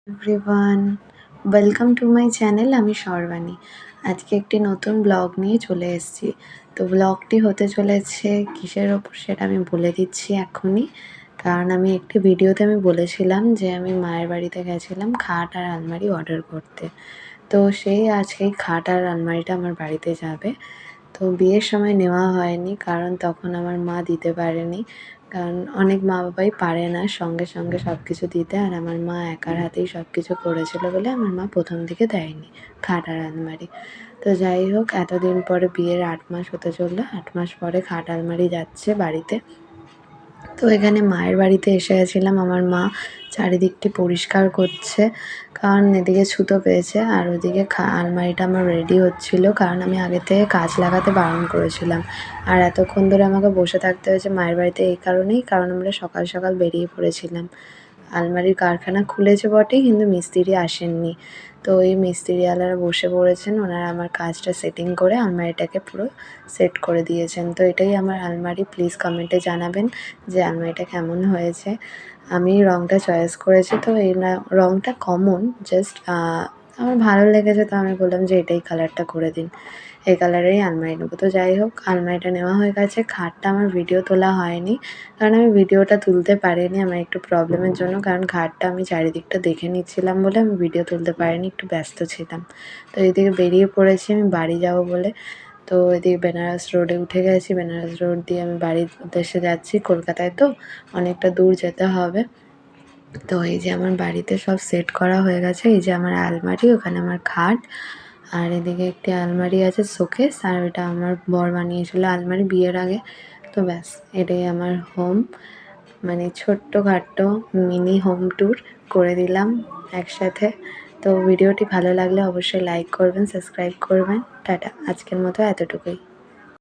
Everyone, welcome to my channel. আমি সর্বাণী। আজকে একটি নতুন ব্লগ নিয়ে চলে এসেছি। তো ব্লগটি হতে চলেছে কিসের ওপর সেটা আমি বলে দিচ্ছি এখনই। কারণ আমি একটি ভিডিওতে বলেছিলাম যে আমি মায়ের বাড়িতে গেছিলাম খাট আর আলমারি অর্ডার করতে। তো সেই আজকেই খাট আর আলমারিটা আমার বাড়িতে যাবে। তো বিয়ের সময় নেওয়া হয়নি, কারণ তখন আমার মা দিতে পারেনি। কারণ অনেক মা বাবাই পারে না সঙ্গে সঙ্গে সব কিছু দিতে, আর আমার মা একার হাতেই সব কিছু করেছিল বলে আমার মা প্রথম দিকে দেয়নি খাট আর আলমারি। তো যাই হোক, এতদিন পরে বিয়ের 8 মাস হতে চললো, 8 মাস পরে খাট আলমারি যাচ্ছে বাড়িতে। তো এখানে মায়ের বাড়িতে এসে গেছিলাম। আমার মা চারিদিকটি পরিষ্কার করছে, কারণ এদিকে ছুতো পেয়েছে আর ওদিকে আলমারিটা আমার রেডি হচ্ছিল, কারণ আমি আগে থেকে কাজ লাগাতে বারণ করেছিলাম। আর এতক্ষণ ধরে আমাকে বসে থাকতে হয়েছে মায়ের বাড়িতে এই কারণেই, কারণ আমরা সকাল সকাল বেরিয়ে পড়েছিলাম। আলমারির কারখানা খুলেছে বটেই, কিন্তু মিস্ত্রি আসেননি। তো ওই মিস্ত্রিওয়ালারা বসে পড়েছেন, ওনারা আমার কাজটা সেটিং করে আলমারিটাকে পুরো সেট করে দিয়েছেন। তো এটাই আমার আলমারি। প্লিজ কমেন্টে জানাবেন যে আলমারিটা কেমন হয়েছে। আমি রঙটা চয়েস করেছি, তো এই রঙটা কমন, জাস্ট আমার ভালো লেগেছে, তো আমি বললাম যে এটাই কালারটা করে দিন, এই কালারেরই আলমারি নেবো। তো যাই হোক, আলমারিটা নেওয়া হয়ে গেছে। খাটটা আমার ভিডিও তোলা হয়নি, কারণ আমি ভিডিওটা তুলতে পারিনি আমার একটু প্রবলেমের জন্য, কারণ খাটটা আমি চারিদিকটা দেখে নিচ্ছিলাম বলে আমি ভিডিও তুলতে পারিনি, একটু ব্যস্ত ছিলাম। তো এদিকে বেরিয়ে পড়েছি আমি বাড়ি যাবো বলে। তো এদিকে বেনারস রোডে উঠে গেছি, বেনারস রোড দিয়ে আমি বাড়ির উদ্দেশ্যে যাচ্ছি। কলকাতায় তো অনেকটা দূর যেতে হবে। তো এই যে আমার বাড়িতে সব সেট করা হয়ে গেছে। এই যে আমার আলমারি, ওখানে আমার খাট, আর এদিকে একটি আলমারি আছে শোকেস, আর ওটা আমার বর বানিয়েছিল আলমারি বিয়ের আগে। তো ব্যাস, এটাই আমার হোম, মানে ছোট্টখাট্টো মিনি হোম ট্যুর করে দিলাম একসাথে। তো ভিডিওটি ভালো লাগলে অবশ্যই লাইক করবেন, সাবস্ক্রাইব করবেন। টাটা, আজকের মতো এতটুকুই।